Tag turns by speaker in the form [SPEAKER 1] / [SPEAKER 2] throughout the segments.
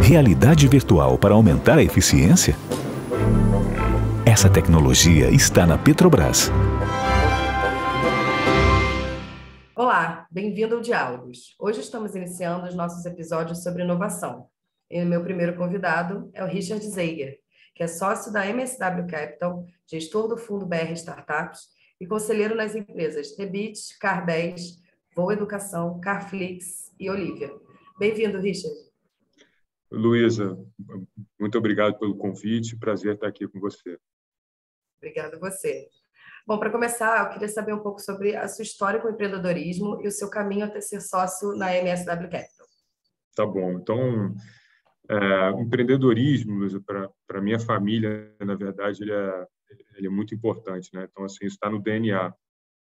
[SPEAKER 1] Realidade virtual para aumentar a eficiência? Essa tecnologia está na Petrobras.
[SPEAKER 2] Olá, bem-vindo ao Diálogos. Hoje estamos iniciando os nossos episódios sobre inovação. E o meu primeiro convidado é o Richard Zeiger, que é sócio da MSW Capital, gestor do fundo BR Startups e conselheiro nas empresas Rebit, Car10, Voo Educação, Carflix e Olivia. Bem-vindo, Richard.
[SPEAKER 3] Luísa, muito obrigado pelo convite. Prazer estar aqui com você.
[SPEAKER 2] Obrigada a você. Bom, para começar, eu queria saber um pouco sobre a sua história com o empreendedorismo e o seu caminho até ser sócio na MSW Capital.
[SPEAKER 3] Tá bom. Então, o empreendedorismo, Luísa, para minha família, na verdade, ele é muito importante, né? Então, assim, isso está no DNA.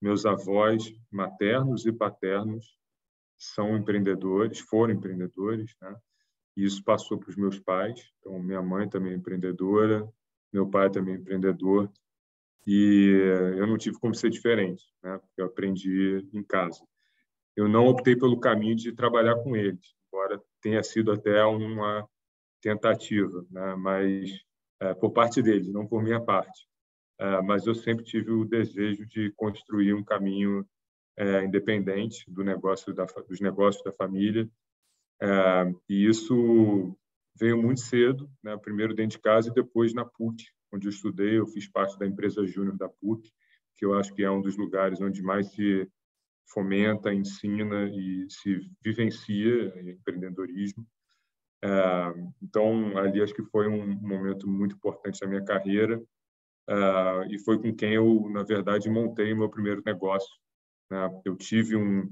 [SPEAKER 3] Meus avós maternos e paternos são empreendedores, foram empreendedores, né? E isso passou para os meus pais. Então, minha mãe também é empreendedora, meu pai também é empreendedor. E eu não tive como ser diferente, né? Porque eu aprendi em casa. Eu não optei pelo caminho de trabalhar com eles, embora tenha sido até uma tentativa, né? Mas por parte deles, não por minha parte. Mas eu sempre tive o desejo de construir um caminho independente dos negócios da família. E isso veio muito cedo, né? Primeiro dentro de casa e depois na PUC, onde eu estudei. Eu fiz parte da empresa júnior da PUC, que eu acho que é um dos lugares onde mais se fomenta, ensina e se vivencia empreendedorismo. Então, ali acho que foi um momento muito importante da minha carreira, e foi com quem eu, na verdade, montei o meu primeiro negócio, né? Eu tive um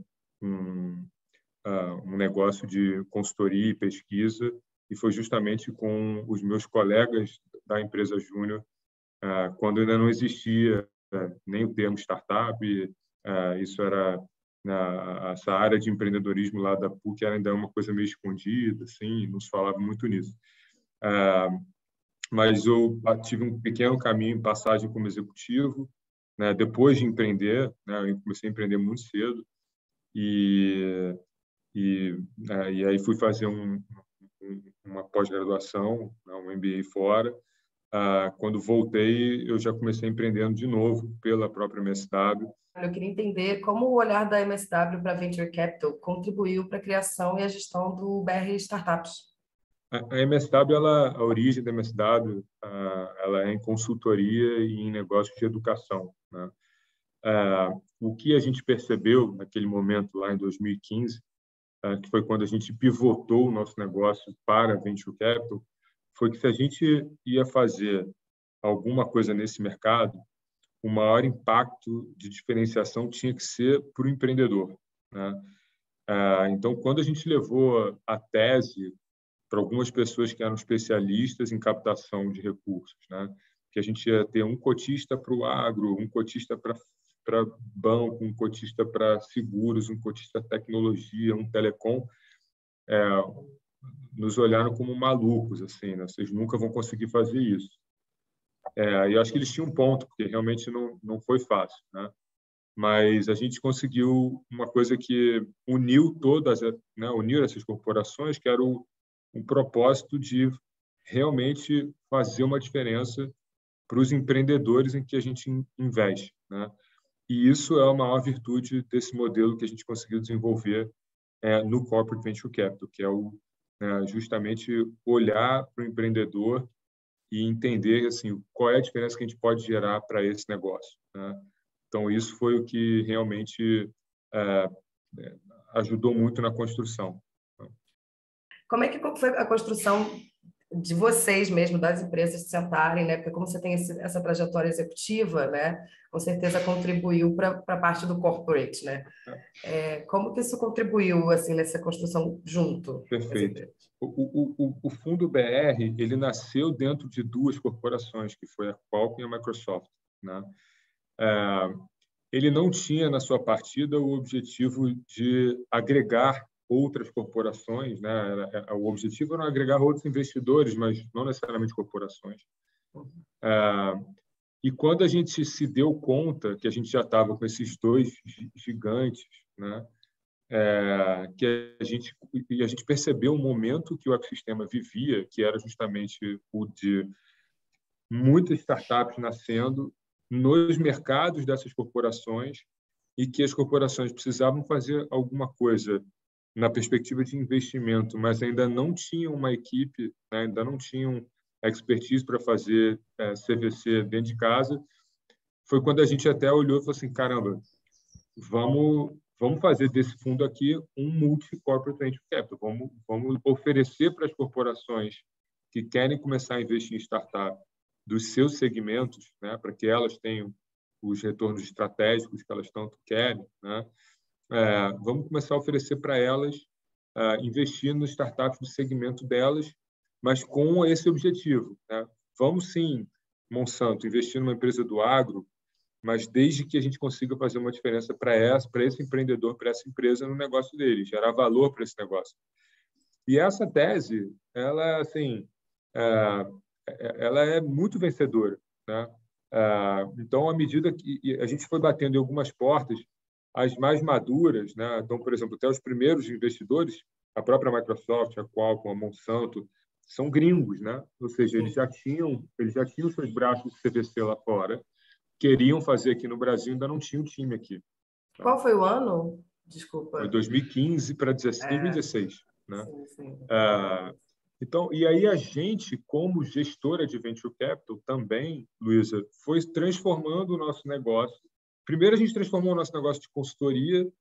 [SPEAKER 3] negócio de consultoria e pesquisa, e foi justamente com os meus colegas da empresa júnior, quando ainda não existia nem o termo startup. Isso era essa área de empreendedorismo lá da PUC era ainda uma coisa meio escondida, assim, não se falava muito nisso. Mas eu tive um pequeno caminho, passagem como executivo, né? Depois de empreender, né? Eu comecei a empreender muito cedo e aí fui fazer uma pós-graduação, né? Um MBA fora. Quando voltei, eu já comecei empreendendo de novo pela própria MSW.
[SPEAKER 2] Eu queria entender como o olhar da MSW para Venture Capital contribuiu para a criação e a gestão do BR Startups.
[SPEAKER 3] A MSW, a origem da MSW, ela é em consultoria e em negócios de educação, né? O que a gente percebeu naquele momento, lá em 2015, que foi quando a gente pivotou o nosso negócio para Venture Capital, foi que se a gente ia fazer alguma coisa nesse mercado, o maior impacto de diferenciação tinha que ser para o empreendedor, né? Então, quando a gente levou a tese para algumas pessoas que eram especialistas em captação de recursos, né? Que a gente ia ter um cotista para o agro, um cotista para banco, um cotista para seguros, um cotista tecnologia, um telecom, nos olharam como malucos, assim, né? Vocês nunca vão conseguir fazer isso. E eu acho que eles tinham um ponto, porque realmente não foi fácil, né? Mas a gente conseguiu uma coisa que uniu todas, né? Uniu essas corporações, que era o propósito de realmente fazer uma diferença para os empreendedores em que a gente investe, né? E isso é a maior virtude desse modelo que a gente conseguiu desenvolver no Corporate Venture Capital, que é justamente olhar para o empreendedor e entender assim qual é a diferença que a gente pode gerar para esse negócio, né? Então, isso foi o que realmente ajudou muito na construção.
[SPEAKER 2] Como é que foi a construção de vocês mesmo, das empresas se sentarem, né? Porque como você tem essa trajetória executiva, né? Com certeza contribuiu para a parte do corporate, né? Como que isso contribuiu assim nessa construção junto?
[SPEAKER 3] Perfeito. O fundo BR, ele nasceu dentro de duas corporações, que foi a Qualcomm e a Microsoft, né? Ele não tinha na sua partida o objetivo de agregar outras corporações, né? O objetivo era agregar outros investidores, mas não necessariamente corporações. E quando a gente se deu conta que a gente já estava com esses dois gigantes, né? que a gente percebeu o momento que o ecossistema vivia, que era justamente o de muitas startups nascendo nos mercados dessas corporações e que as corporações precisavam fazer alguma coisa na perspectiva de investimento, mas ainda não tinham uma equipe, né, ainda não tinham expertise para fazer CVC dentro de casa. Foi quando a gente até olhou e falou assim, caramba, vamos fazer desse fundo aqui um multi-corporate venture capital. Vamos oferecer para as corporações que querem começar a investir em startup dos seus segmentos, né, para que elas tenham os retornos estratégicos que elas tanto querem, né? Vamos começar a oferecer para elas investir nos startups do segmento delas, mas com esse objetivo, né? Vamos sim, Monsanto, investir numa empresa do agro, mas desde que a gente consiga fazer uma diferença para esse empreendedor, para essa empresa no negócio dele, gerar valor para esse negócio. E essa tese, ela, assim, ela é muito vencedora, né? Então, à medida que a gente foi batendo em algumas portas, as mais maduras, né? Então, por exemplo, até os primeiros investidores, a própria Microsoft, a Qualcomm, a Monsanto, são gringos, né? Ou seja, eles já tinham seus braços de CVC lá fora, queriam fazer aqui no Brasil, ainda não tinha um time aqui.
[SPEAKER 2] Qual foi o ano? Desculpa.
[SPEAKER 3] Foi 2015 para 2016, né?
[SPEAKER 2] Sim.
[SPEAKER 3] Então, e aí a gente, como gestora de venture capital, também, Luísa, foi transformando o nosso negócio. Primeiro, a gente transformou o nosso negócio de consultoria,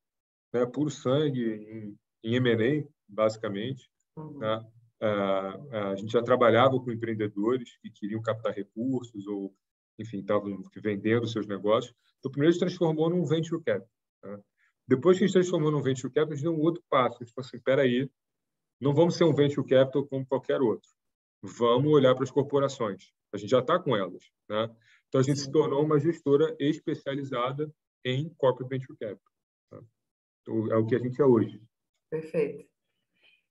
[SPEAKER 3] né, puro sangue, em M&A, basicamente. Né? A gente já trabalhava com empreendedores que queriam captar recursos ou, enfim, estavam vendendo seus negócios. Então, primeiro, a gente transformou num venture capital. Né? Depois que a gente transformou num venture capital, a gente deu um outro passo. A gente falou assim, espera aí, não vamos ser um venture capital como qualquer outro. Vamos olhar para as corporações. A gente já está com elas, né? Então, a gente se tornou uma gestora especializada em corporate venture capital. Tá? Então, é o que a gente é hoje.
[SPEAKER 2] Perfeito.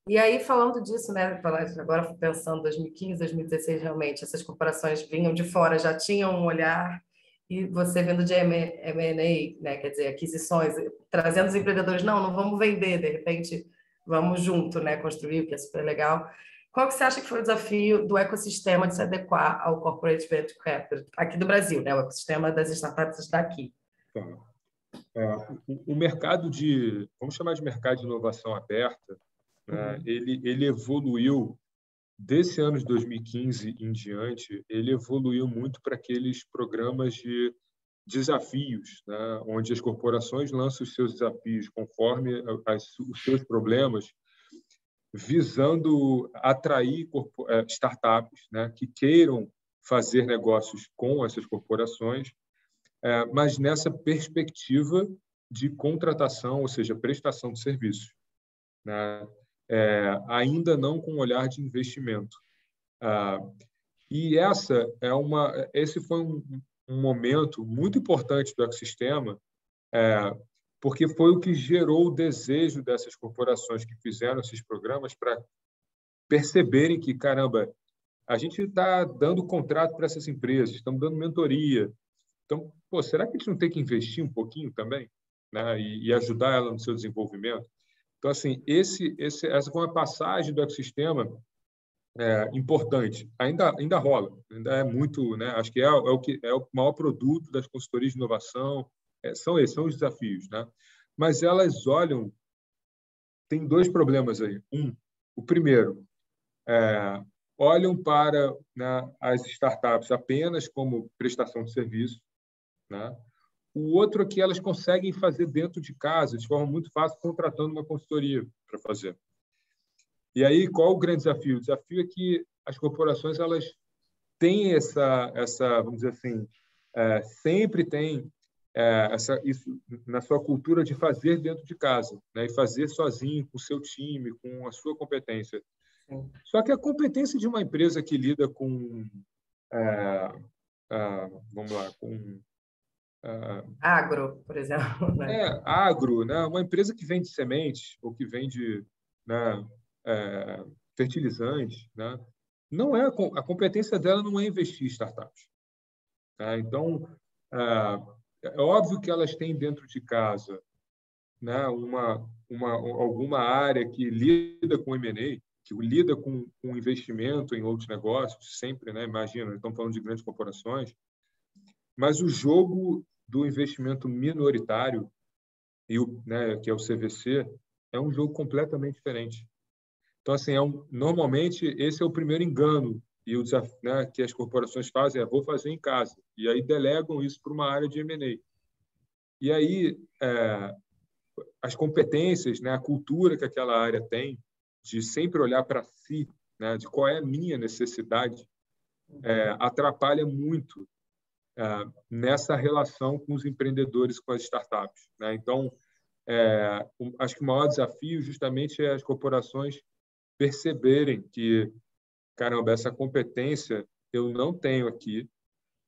[SPEAKER 2] E aí, falando disso, né, agora pensando em 2015, 2016, realmente, essas corporações vinham de fora, já tinham um olhar, e você vindo de M&A, né, quer dizer, aquisições, trazendo os empreendedores, não vamos vender, de repente, vamos junto, né, construir, o que é super legal. Qual que você acha que foi o desafio do ecossistema de se adequar ao Corporate Venture Capital, aqui do Brasil, né, o ecossistema das startups daqui?
[SPEAKER 3] Tá. O mercado vamos chamar de mercado de inovação aberta, né, ele evoluiu desse ano de 2015 em diante, ele evoluiu muito para aqueles programas de desafios, né, onde as corporações lançam os seus desafios conforme os seus problemas, visando atrair startups, né, que queiram fazer negócios com essas corporações, mas nessa perspectiva de contratação, ou seja, prestação de serviços, né? Ainda não com olhar de investimento. E esse foi um momento muito importante do ecossistema, porque foi o que gerou o desejo dessas corporações que fizeram esses programas para perceberem que, caramba, a gente está dando contrato para essas empresas, estamos dando mentoria. Então, será que a gente não tem que investir um pouquinho também, né? E ajudar ela no seu desenvolvimento? Então, assim, essa foi uma passagem do ecossistema importante. Ainda rola, ainda é muito, né? Acho que é o maior produto das consultorias de inovação. São os desafios, né? Mas elas olham, tem dois problemas aí. O primeiro, olham para, né, as startups apenas como prestação de serviço, né? O outro é que elas conseguem fazer dentro de casa, de forma muito fácil, contratando uma consultoria para fazer. E aí, qual o grande desafio? O desafio é que as corporações elas têm essa vamos dizer assim, sempre tem isso na sua cultura de fazer dentro de casa, né? E fazer sozinho, com o seu time, com a sua competência. Sim. Só que a competência de uma empresa que lida com, vamos lá, com
[SPEAKER 2] agro, por exemplo. Né?
[SPEAKER 3] Agro, né? Uma empresa que vende sementes ou que vende, né, fertilizantes, né? Não é a competência dela não é investir em startups. Tá? Então, é óbvio que elas têm dentro de casa né, alguma área que lida com M&A, que lida com investimento em outros negócios, sempre, né? Imagina, estamos falando de grandes corporações, mas o jogo do investimento minoritário, né, que é o CVC, é um jogo completamente diferente. Então, assim, normalmente, esse é o primeiro engano e o desafio, né, que as corporações fazem vou fazer em casa. E aí delegam isso para uma área de M&A. E aí, as competências, né, a cultura que aquela área tem, de sempre olhar para si, né, de qual é a minha necessidade, atrapalha muito nessa relação com os empreendedores, com as startups, né? Então, acho que o maior desafio justamente é as corporações perceberem que, caramba, essa competência eu não tenho aqui,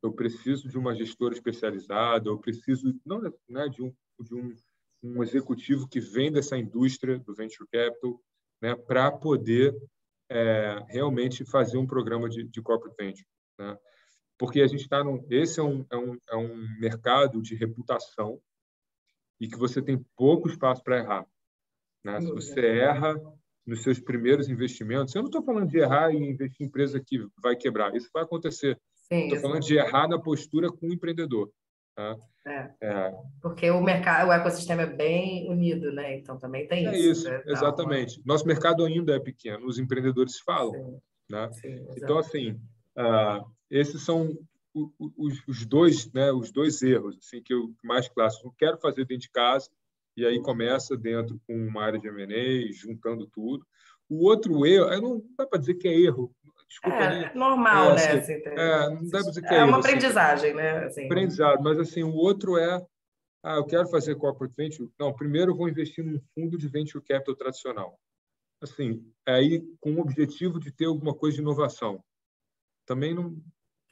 [SPEAKER 3] eu preciso de uma gestora especializada, eu preciso não, né, de um executivo que vem dessa indústria do venture capital, né, para poder realmente fazer um programa de corporate venture, né? Porque a gente está esse é um mercado de reputação e que você tem pouco espaço para errar, né? Se você erra nos seus primeiros investimentos, eu não estou falando de errar e investir em empresa que vai quebrar, isso vai acontecer. Estou falando de errar na postura com o empreendedor. Tá?
[SPEAKER 2] Porque o mercado, o ecossistema é bem unido, né? Então também tem isso.
[SPEAKER 3] Isso, exatamente. Nosso mercado ainda é pequeno, os empreendedores falam.
[SPEAKER 2] Sim,
[SPEAKER 3] Né?
[SPEAKER 2] sim,
[SPEAKER 3] então, assim, esses são os dois, né, os dois erros assim, que eu mais clássico. Eu quero fazer dentro de casa, e aí começa dentro com uma área de M&A, juntando tudo. O outro erro, não dá para dizer que é erro. Desculpa,
[SPEAKER 2] é normal, né?
[SPEAKER 3] Assim,
[SPEAKER 2] Assim,
[SPEAKER 3] não dá para dizer que é erro.
[SPEAKER 2] Uma aprendizagem, assim, né? Assim.
[SPEAKER 3] Aprendizado, mas assim, o outro eu quero fazer corporate venture. Não, primeiro eu vou investir num fundo de venture capital tradicional. Assim, aí com o objetivo de ter alguma coisa de inovação. Também não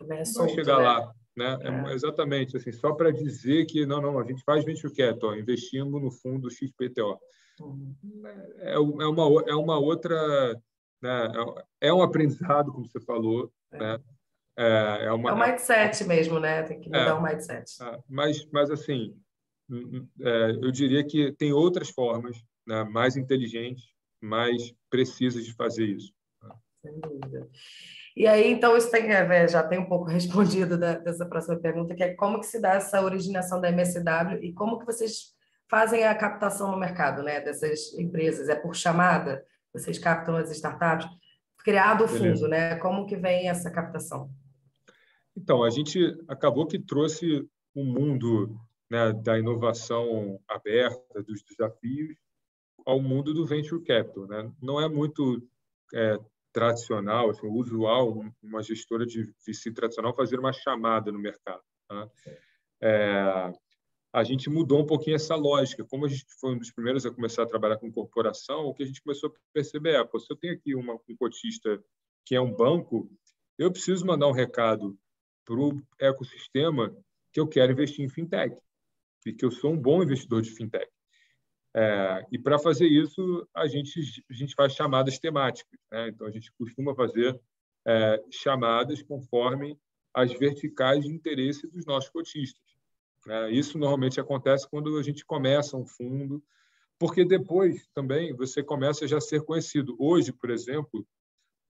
[SPEAKER 3] vai chegar, né? Lá, né? Exatamente, assim, só para dizer que não, a gente faz venture capital, investimos no fundo XPTO. É uma outra, né? É um aprendizado, como você falou, né?
[SPEAKER 2] É o mindset mesmo, né? Tem que mudar o mindset.
[SPEAKER 3] Mas assim, eu diria que tem outras formas, né, mais inteligentes, mais precisas de fazer isso.
[SPEAKER 2] Sem dúvida. E aí, então, isso já tem um pouco respondido dessa próxima pergunta, que é como que se dá essa originação da MSW e como que vocês fazem a captação no mercado, né, dessas empresas? É por chamada? Vocês captam as startups? Criado o fundo, né? Como que vem essa captação?
[SPEAKER 3] Então, a gente acabou que trouxe o mundo, né, da inovação aberta, dos desafios, ao mundo do venture capital, né? Não é muito tradicional, assim, usual, uma gestora de VC tradicional fazer uma chamada no mercado. Tá? A gente mudou um pouquinho essa lógica. Como a gente foi um dos primeiros a começar a trabalhar com corporação, o que a gente começou a perceber se eu tenho aqui um cotista que é um banco, eu preciso mandar um recado para o ecossistema que eu quero investir em fintech e que eu sou um bom investidor de fintech. E para fazer isso, a gente faz chamadas temáticas, né? Então, a gente costuma fazer chamadas conforme as verticais de interesse dos nossos cotistas. Isso normalmente acontece quando a gente começa um fundo, porque depois também você começa já a ser conhecido. Hoje, por exemplo,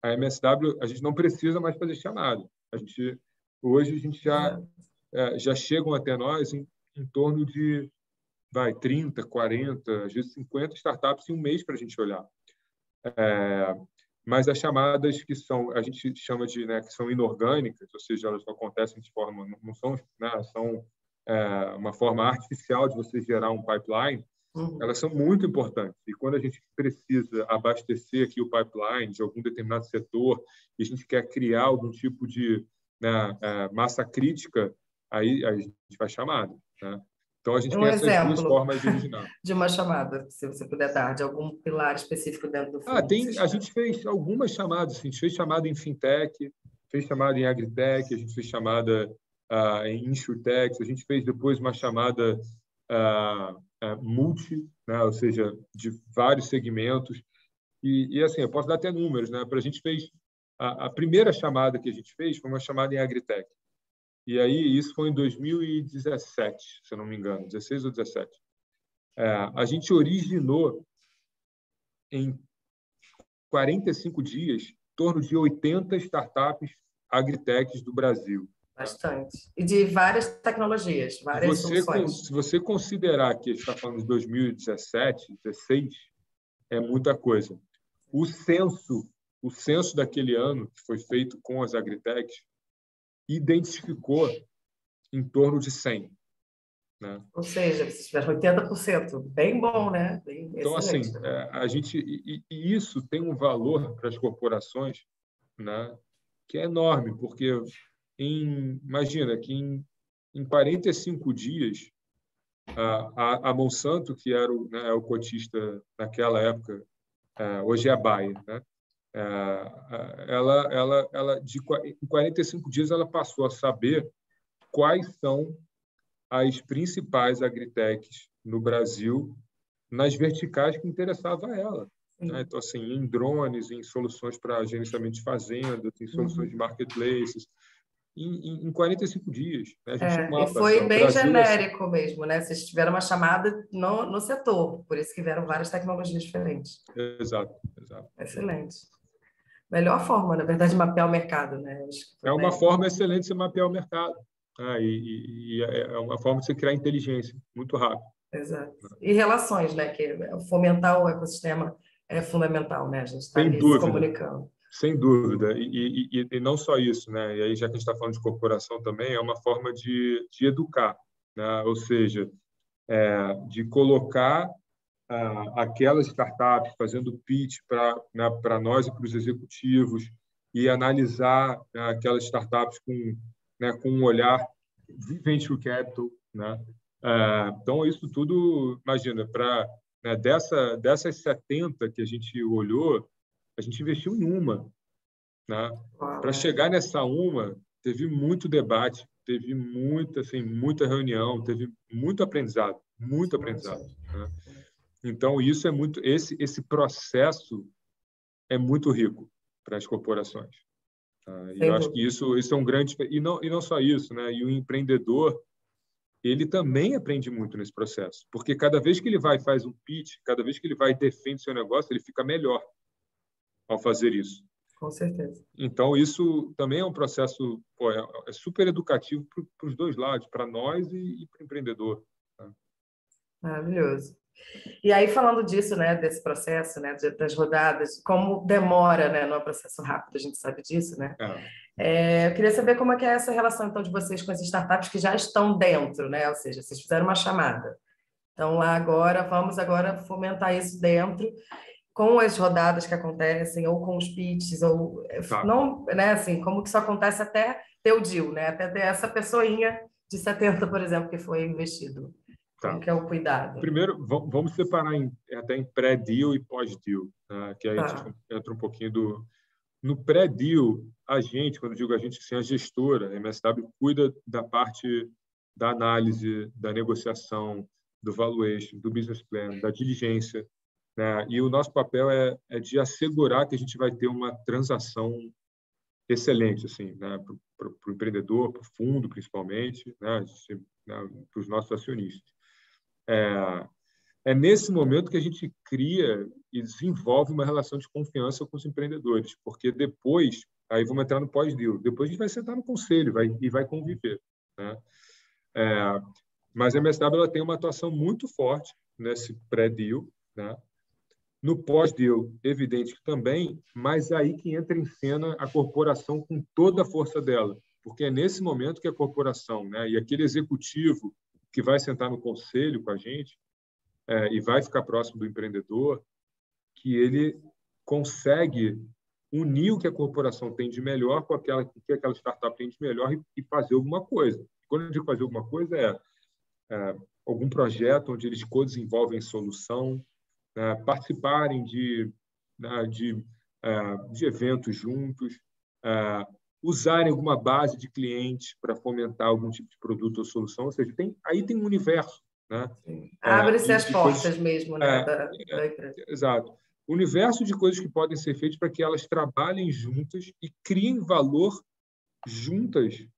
[SPEAKER 3] a MSW, a gente não precisa mais fazer chamada. Hoje a gente já chegam até nós em torno de 30, 40, às vezes 50 startups em um mês para a gente olhar. Mas as chamadas que a gente chama de, né, que são inorgânicas, ou seja, elas não acontecem de forma, não são, né, são uma forma artificial de você gerar um pipeline, elas são muito importantes. E quando a gente precisa abastecer aqui o pipeline de algum determinado setor e a gente quer criar algum tipo de, né, massa crítica, aí a gente faz chamada, né? Então, a gente tem essas duas formas de originar.
[SPEAKER 2] De uma chamada, se você puder dar, de algum pilar específico dentro do fundo.
[SPEAKER 3] A gente fez algumas chamadas. A gente fez chamada em fintech, fez chamada em agritech, a gente fez chamada em insurtech, a gente fez depois uma chamada multi, né? Ou seja, de vários segmentos. E assim, eu posso dar até números, né? A gente fez a primeira chamada que a gente fez foi uma chamada em agritech. E aí, isso foi em 2017, se eu não me engano, 16 ou 17. A gente originou em 45 dias em torno de 80 startups agritechs do Brasil.
[SPEAKER 2] Bastante. E de várias tecnologias, várias soluções.
[SPEAKER 3] Se você considerar que a gente está falando de 2017, 2016, é muita coisa. O censo daquele ano, que foi feito com as agritechs, identificou em torno de 100. Né?
[SPEAKER 2] Ou seja, vocês tiveram 80%. Bem bom, né? Bem
[SPEAKER 3] então,
[SPEAKER 2] excelente,
[SPEAKER 3] assim,
[SPEAKER 2] né?
[SPEAKER 3] a gente, e isso tem um valor para as corporações, né, que é enorme, porque imagina que em 45 dias, a Monsanto, que era o cotista naquela época, hoje é a Bayer, né? Em 45 dias, ela passou a saber quais são as principais agritechs no Brasil nas verticais que interessavam a ela. Né? Então, assim, em drones, em soluções para gerenciamento de fazendas, em soluções de marketplaces, em 45 dias. Né? A gente tinha um
[SPEAKER 2] E
[SPEAKER 3] mapa.
[SPEAKER 2] foi
[SPEAKER 3] Assim,
[SPEAKER 2] bem
[SPEAKER 3] Brasil,
[SPEAKER 2] genérico mesmo, né? Vocês tiveram uma chamada no setor, por isso que vieram várias tecnologias diferentes.
[SPEAKER 3] Exato.
[SPEAKER 2] Excelente. Melhor forma, na verdade, de mapear o mercado, né?
[SPEAKER 3] É uma forma excelente de você mapear o mercado. E é uma forma de você criar inteligência muito rápido.
[SPEAKER 2] Exato. E relações, né? Que fomentar o ecossistema é fundamental, né? A gente está ali se comunicando.
[SPEAKER 3] Sem dúvida. E não só isso, né? E aí, já que a gente está falando de corporação também, é uma forma de educar, né? Ou seja, de colocar aquelas startups fazendo pitch para nós e para os executivos e analisar aquelas startups com um olhar de venture capital, né? Então, isso tudo, imagina, dessas 70 que a gente olhou, a gente investiu em uma. Né? Para chegar nessa uma, teve muito debate, teve muita reunião, teve muito aprendizado. Né? Então, isso é muito, esse processo é muito rico para as corporações. E eu acho que isso é um grande... E não só isso, né? E o empreendedor, ele também aprende muito nesse processo, porque cada vez que ele vai e faz um pitch, cada vez que ele vai e defende seu negócio, ele fica melhor ao fazer isso.
[SPEAKER 2] Com certeza.
[SPEAKER 3] Então, isso também é um processo é super educativo para os dois lados, para nós e para o empreendedor. Tá?
[SPEAKER 2] Maravilhoso. E aí, falando disso, né, desse processo, né, das rodadas, como demora, né, não é um processo rápido, a gente sabe disso, né? Eu queria saber como é que é essa relação, então, de vocês com as startups que já estão dentro, né? Ou seja, vocês fizeram uma chamada. Então, lá agora, vamos agora fomentar isso dentro, com as rodadas que acontecem, ou com os pitches, ou... Não, né, assim, como que isso acontece até ter o deal, né? Até ter essa pessoinha de 70, por exemplo, que foi investido. Como que é o cuidado?
[SPEAKER 3] Primeiro, vamos separar até em pré-deal e pós-deal, né? Que aí a gente entra um pouquinho No pré-deal, quando eu digo a gente, assim, a gestora, a MSW, cuida da parte da análise, da negociação, do valuation, do business plan, da diligência, né? E o nosso papel é de assegurar que a gente vai ter uma transação excelente, assim, né? Para o empreendedor, para o fundo, principalmente, né? Para os nossos acionistas. É nesse momento que a gente cria e desenvolve uma relação de confiança com os empreendedores, porque depois, aí vamos entrar no pós-deal, depois a gente vai sentar no conselho e vai conviver. Né? Mas a MSW ela tem uma atuação muito forte nesse pré-deal. Né? No pós-deal, evidente que também, mas aí que entra em cena a corporação com toda a força dela, porque é nesse momento que a corporação, né, e aquele executivo que vai sentar no conselho com a gente, e vai ficar próximo do empreendedor, que ele consegue unir o que a corporação tem de melhor com o que aquela startup tem de melhor e fazer alguma coisa. Quando eu digo fazer alguma coisa, algum projeto onde eles co-desenvolvem solução, participarem de eventos juntos, usarem alguma base de clientes para fomentar algum tipo de produto ou solução. Ou seja, aí tem um universo. Né?
[SPEAKER 2] Abre-se as portas mesmo, né, da
[SPEAKER 3] empresa. Exato. O universo de coisas que podem ser feitas para que elas trabalhem juntas e criem valor juntas.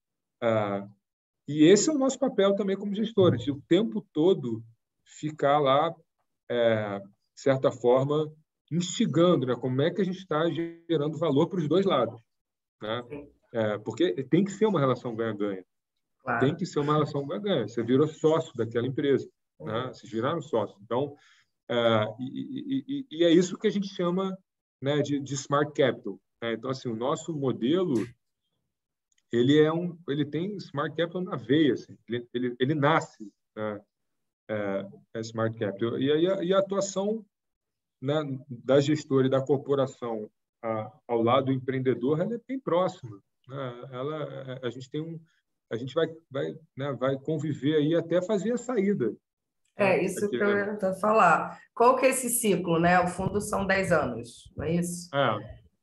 [SPEAKER 3] E esse é o nosso papel também como gestores, de o tempo todo ficar lá, de certa forma, instigando, né? Como é que a gente está gerando valor para os dois lados, né? Porque tem que ser uma relação ganha-ganha. Tem
[SPEAKER 2] Claro.
[SPEAKER 3] que ser uma relação ganha-ganha. Você virou sócio daquela empresa, né? Vocês viraram sócio. Então, e é isso que a gente chama, né, de smart capital, né? Então, assim, o nosso modelo ele tem smart capital na veia, assim. Ele nasce, né, smart capital. E aí a atuação, né, da gestora e da corporação ao lado do empreendedor, ela é bem próxima, né? A gente vai conviver aí até fazer a saída, né?
[SPEAKER 2] Isso que eu ia falar. Qual que é esse ciclo, né? O fundo são 10 anos, não é isso?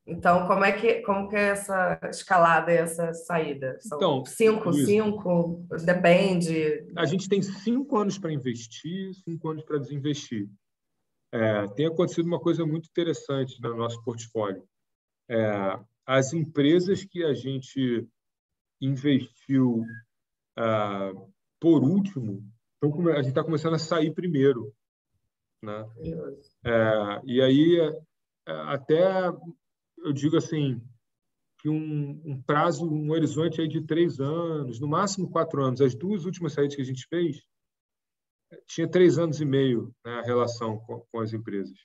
[SPEAKER 2] Então, como que é essa escalada e essa saída? São
[SPEAKER 3] Então,
[SPEAKER 2] 5,
[SPEAKER 3] Luísa,
[SPEAKER 2] 5? Depende.
[SPEAKER 3] a gente tem 5 anos para investir, 5 anos para desinvestir. Tem acontecido uma coisa muito interessante no nosso portfólio. As empresas que a gente investiu por último, então a gente está começando a sair primeiro, né? E aí, até eu digo assim, que um prazo, um horizonte aí de 3 anos, no máximo 4 anos. As 2 últimas saídas que a gente fez, tinha 3 anos e meio, né, a relação com as empresas.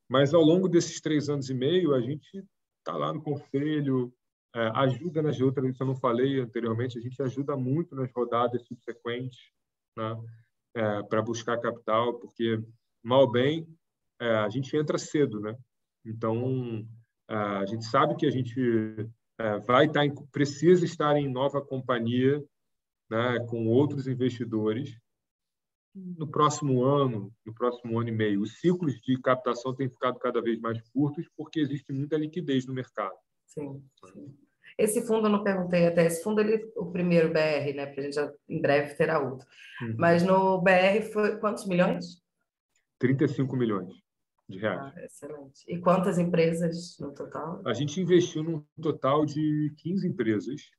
[SPEAKER 3] Mas ao longo desses 3 anos e meio, a gente está lá no conselho, ajuda nas outras, isso eu não falei anteriormente, a gente ajuda muito nas rodadas subsequentes, né, para buscar capital, porque, mal ou bem, a gente entra cedo, né? Então, a gente sabe que a gente precisa estar em nova companhia, né, com outros investidores no próximo ano e meio. Os ciclos de captação têm ficado cada vez mais curtos porque existe muita liquidez no mercado.
[SPEAKER 2] Sim, sim. Esse fundo, eu não perguntei até, esse fundo, o primeiro BR, né? Porque a gente já em breve terá outro. Mas no BR foi quantos milhões?
[SPEAKER 3] 35 milhões de reais.
[SPEAKER 2] Excelente. E quantas empresas no total?
[SPEAKER 3] A gente investiu num total de 15 empresas.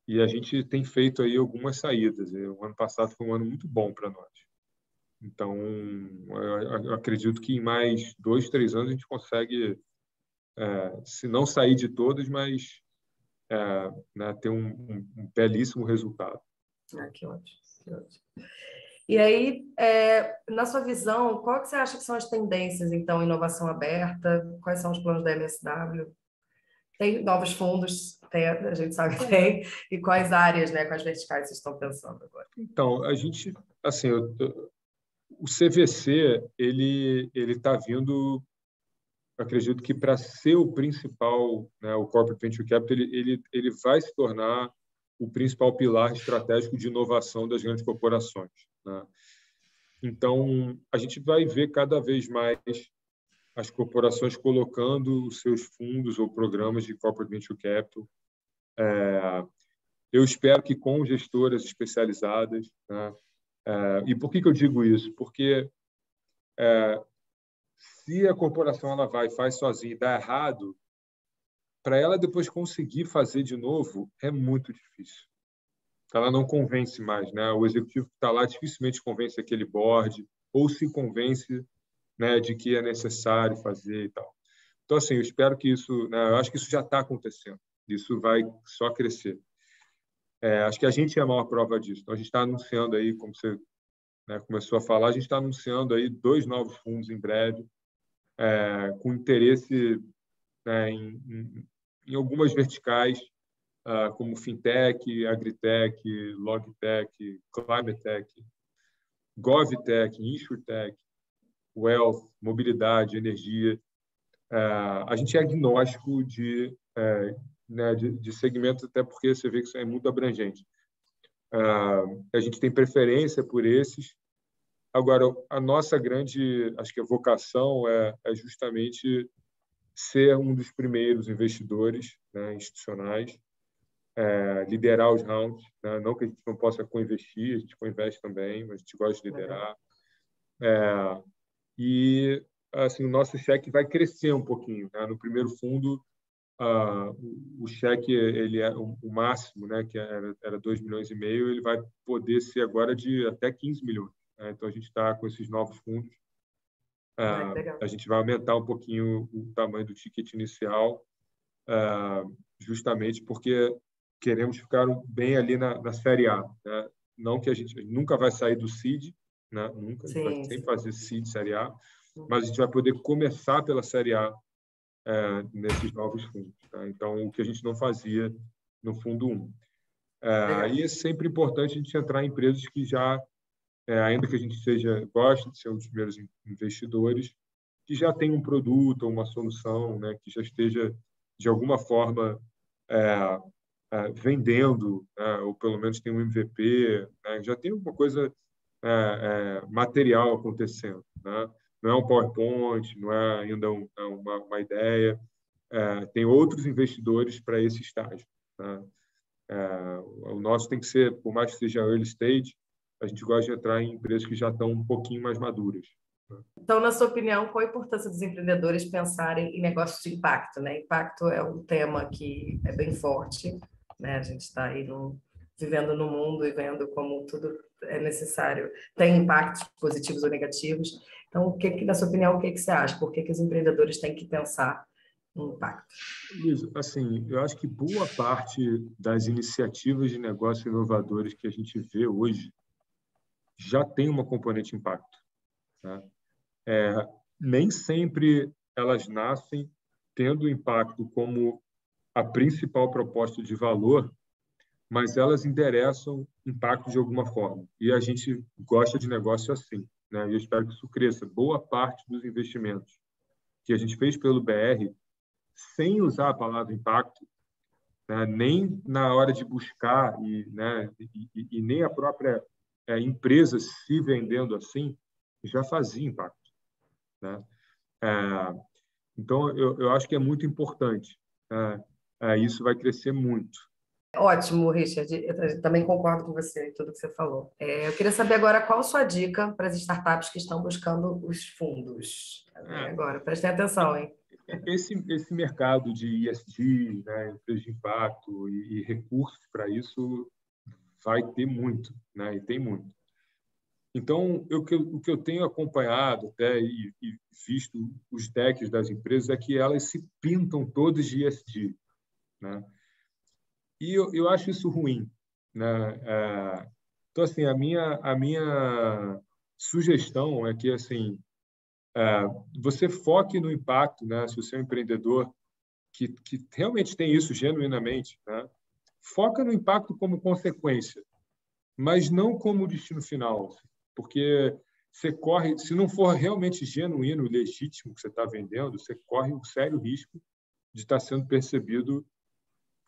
[SPEAKER 3] E a gente tem feito aí algumas saídas. O ano passado foi um ano muito bom para nós. Então, eu acredito que em mais 2, 3 anos a gente consegue, se não sair de todas, mas né, ter um belíssimo resultado.
[SPEAKER 2] Que ótimo, que ótimo. E aí, na sua visão, qual que você acha que são as tendências, então, em inovação aberta? Quais são os planos da MSW? Tem novos fundos, a gente sabe que tem, e quais áreas, né, quais verticais vocês estão pensando agora?
[SPEAKER 3] Então, a gente, assim, o CVC, ele está vindo, acredito que para ser o principal, né, o Corporate Venture Capital, ele vai se tornar o principal pilar estratégico de inovação das grandes corporações, né? Então, a gente vai ver cada vez mais as corporações colocando os seus fundos ou programas de Corporate Venture Capital. Eu espero que com gestoras especializadas, né? E por que eu digo isso? Porque se a corporação ela vai e faz sozinha e dá errado, para ela depois conseguir fazer de novo é muito difícil. Ela não convence mais, né? O executivo que está lá dificilmente convence aquele board ou se convence, né, de que é necessário fazer e tal. Então, assim, eu espero que isso, né, eu acho que isso já está acontecendo. Isso vai só crescer. Acho que a gente é a maior prova disso. Então, a gente está anunciando aí, como você, né, começou a falar, a gente está anunciando aí 2 novos fundos em breve, com interesse, né, em algumas verticais, como fintech, agritech, logtech, climatech, govtech, insurtech, wealth, mobilidade, energia. A gente é agnóstico né, de segmentos, até porque você vê que isso é muito abrangente. A gente tem preferência por esses. Agora, a nossa grande, acho que a vocação é justamente ser um dos primeiros investidores, né, institucionais, liderar os rounds, né? Não que a gente não possa co-investir, a gente co-investe também, mas a gente gosta de liderar. E assim, o nosso cheque vai crescer um pouquinho, né? No primeiro fundo, o cheque ele é o máximo, né, que era 2,5 milhões, ele vai poder ser agora de até 15 milhões. Né? Então, a gente está com esses novos fundos. A gente vai aumentar um pouquinho o tamanho do ticket inicial, justamente porque queremos ficar bem ali na Série A. Né? Não que a gente nunca vai sair do Seed, né? Nunca, a gente vai sempre fazer Seed, Série A, mas a gente vai poder começar pela Série A nesses novos fundos. Tá? Então, o que a gente não fazia no Fundo 1. E é sempre importante a gente entrar em empresas que já, ainda que a gente goste de ser um dos primeiros investidores, que já tem um produto ou uma solução, né, que já esteja, de alguma forma, vendendo, né, ou pelo menos tem um MVP, né, já tem alguma coisa material acontecendo. Né? Não é um PowerPoint, não é ainda uma ideia. Tem outros investidores para esse estágio. Né? O nosso tem que ser, por mais que seja early stage, a gente gosta de entrar em empresas que já estão um pouquinho mais maduras.
[SPEAKER 2] Então, na sua opinião, qual a importância dos empreendedores pensarem em negócios de impacto? Né? Impacto é um tema que é bem forte. Né? A gente está aí vivendo no mundo e vendo como tudo é necessário, tem impactos positivos ou negativos. Então, na sua opinião, o que você acha? Por que os empreendedores têm que pensar em impacto?
[SPEAKER 3] Luiz, assim, eu acho que boa parte das iniciativas de negócio inovadores que a gente vê hoje já tem uma componente impacto. Tá? Nem sempre elas nascem tendo impacto como a principal proposta de valor, mas elas endereçam impacto de alguma forma. E a gente gosta de negócio assim. Né? E eu espero que isso cresça. Boa parte dos investimentos que a gente fez pelo BR, sem usar a palavra impacto, né? Nem na hora de buscar né? e nem a própria empresa se vendendo assim, já fazia impacto. Né? Então, eu acho que é muito importante. Isso vai crescer muito.
[SPEAKER 2] Ótimo, Richard. Eu também concordo com você em tudo que você falou. Eu queria saber agora qual a sua dica para as startups que estão buscando os fundos. Agora, prestem atenção, hein?
[SPEAKER 3] Esse mercado de ESG, né, empresas de impacto e recursos para isso vai ter muito, né, e tem muito. Então, o que eu tenho acompanhado até e visto os decks das empresas é que elas se pintam todas de ESG. Né? E eu acho isso ruim. Né? Então, assim, a minha sugestão é que assim, você foque no impacto, né? Se você é um empreendedor que realmente tem isso genuinamente, né? Foca no impacto como consequência, mas não como destino final. Porque você corre, se não for realmente genuíno e legítimo que você está vendendo, você corre um sério risco de estar sendo percebido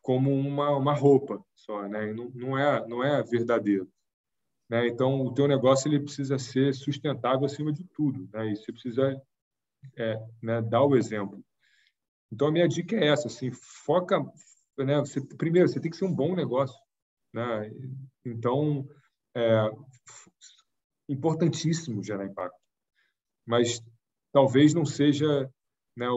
[SPEAKER 3] como uma roupa só, né? E não é verdadeiro. Né? Então, o teu negócio ele precisa ser sustentável acima de tudo. Né? E você precisa né, dar o exemplo. Então, a minha dica é essa, assim, foca... Né? Primeiro, você tem que ser um bom negócio. Né? Então, importantíssimo gerar impacto. Mas talvez não seja, né,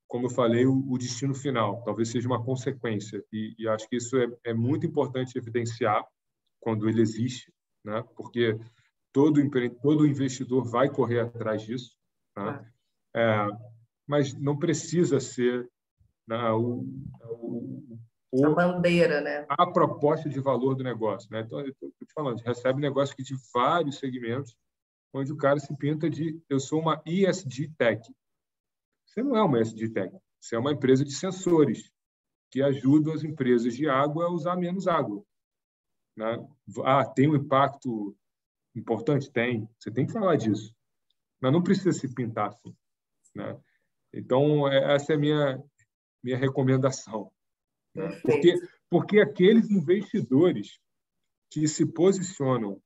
[SPEAKER 3] como eu falei, o destino final. Talvez seja uma consequência. E acho que isso é muito importante evidenciar quando ele existe, né? Porque todo investidor vai correr atrás disso. Né? Mas não precisa ser, né,
[SPEAKER 2] a bandeira, né?
[SPEAKER 3] A proposta de valor do negócio. Né? Então, eu estou te falando, recebe negócio de vários segmentos, onde o cara se pinta de eu sou uma ESG Tech. Você não é uma ESG Tech, você é uma empresa de sensores que ajudam as empresas de água a usar menos água. Né? Tem um impacto importante? Tem. Você tem que falar disso. Mas não precisa se pintar assim. Né? Então, essa é a minha recomendação. Né? Porque aqueles investidores que se posicionam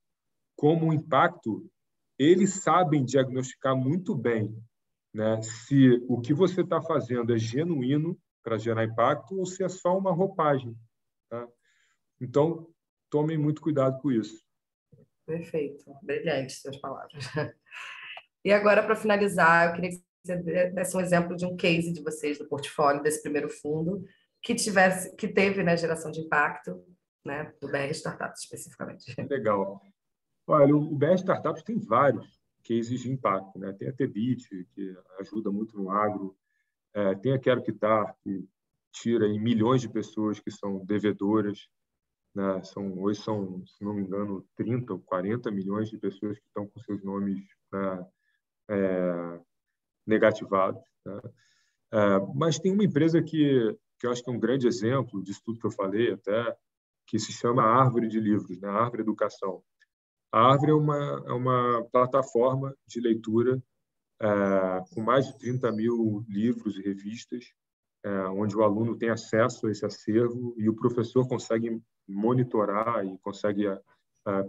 [SPEAKER 3] como impacto, eles sabem diagnosticar muito bem, né, se o que você está fazendo é genuíno para gerar impacto ou se é só uma roupagem. Tá? Então, tomem muito cuidado com isso.
[SPEAKER 2] Perfeito. Brilhante suas palavras. E agora, para finalizar, eu queria que você desse um exemplo de um case de vocês, do portfólio desse primeiro fundo, que teve, né, geração de impacto, né, do BR Startups especificamente.
[SPEAKER 3] Legal. Olha, o BR Startups tem vários cases de impacto, né? Tem a Tebit, que ajuda muito no agro, tem a Quero Quitar, que tira aí milhões de pessoas que são devedoras, né? Hoje são, se não me engano, 30 ou 40 milhões de pessoas que estão com seus nomes, né, negativados, né? Mas tem uma empresa que eu acho que é um grande exemplo disso tudo que eu falei, até, que se chama Árvore de Livros, né? Árvore Educação. A Árvore é uma plataforma de leitura com mais de 30 mil livros e revistas, onde o aluno tem acesso a esse acervo e o professor consegue monitorar e consegue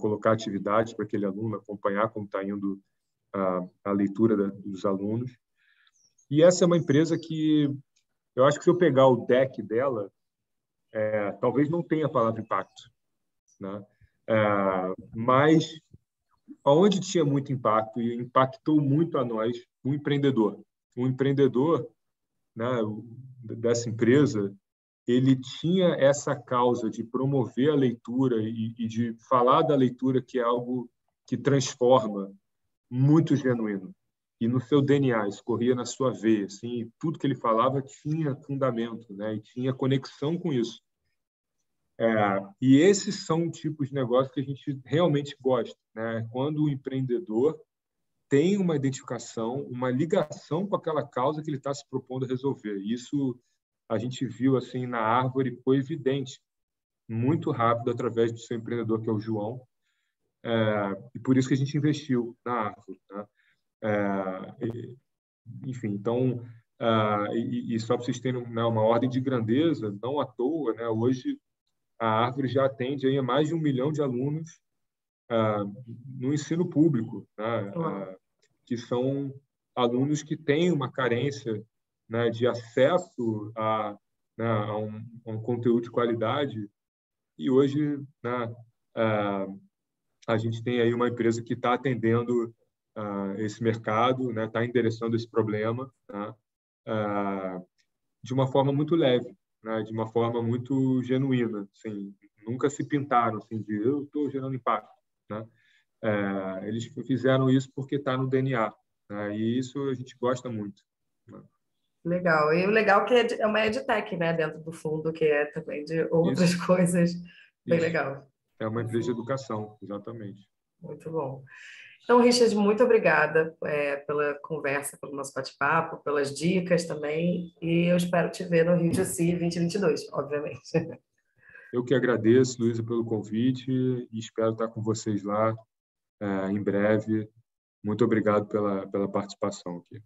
[SPEAKER 3] colocar atividades para aquele aluno, acompanhar como está indo a leitura dos alunos. E essa é uma empresa que eu acho que se eu pegar o deck dela, talvez não tenha a palavra impacto, né? Mas onde tinha muito impacto e impactou muito a nós, o empreendedor. O empreendedor, né, dessa empresa, ele tinha essa causa de promover a leitura e de falar da leitura, que é algo que transforma, muito genuíno. E no seu DNA, escorria na sua veia, assim, tudo que ele falava tinha fundamento, né, e tinha conexão com isso. E esses são tipos de negócio que a gente realmente gosta, né? Quando o empreendedor tem uma identificação, uma ligação com aquela causa que ele está se propondo a resolver. Isso a gente viu assim na Árvore, foi evidente, muito rápido, através do seu empreendedor, que é o João, e por isso que a gente investiu na Árvore, né? Enfim, então, e só para vocês terem, né, uma ordem de grandeza, não à toa, né? Hoje a Árvore já atende aí a mais de 1 milhão de alunos no ensino público, né? Que são alunos que têm uma carência, né, de acesso né, a um conteúdo de qualidade. E hoje, né, a gente tem aí uma empresa que está atendendo esse mercado, né, está endereçando esse problema, né, de uma forma muito leve, né, de uma forma muito genuína. Assim, nunca se pintaram assim, de eu estou gerando impacto, né? Eles fizeram isso porque está no DNA, né? E isso a gente gosta muito, né?
[SPEAKER 2] Legal. E o legal é que é uma edtech, né, dentro do fundo, que é também de outras
[SPEAKER 3] Isso,
[SPEAKER 2] coisas. Bem
[SPEAKER 3] isso.
[SPEAKER 2] legal.
[SPEAKER 3] É uma empresa de educação, exatamente.
[SPEAKER 2] Muito bom. Então, Richard, muito obrigada pela conversa, pelo nosso bate-papo, pelas dicas também. E eu espero te ver no Rio de Janeiro 2022, obviamente.
[SPEAKER 3] Eu que agradeço, Luísa, pelo convite e espero estar com vocês lá em breve. Muito obrigado pela participação aqui.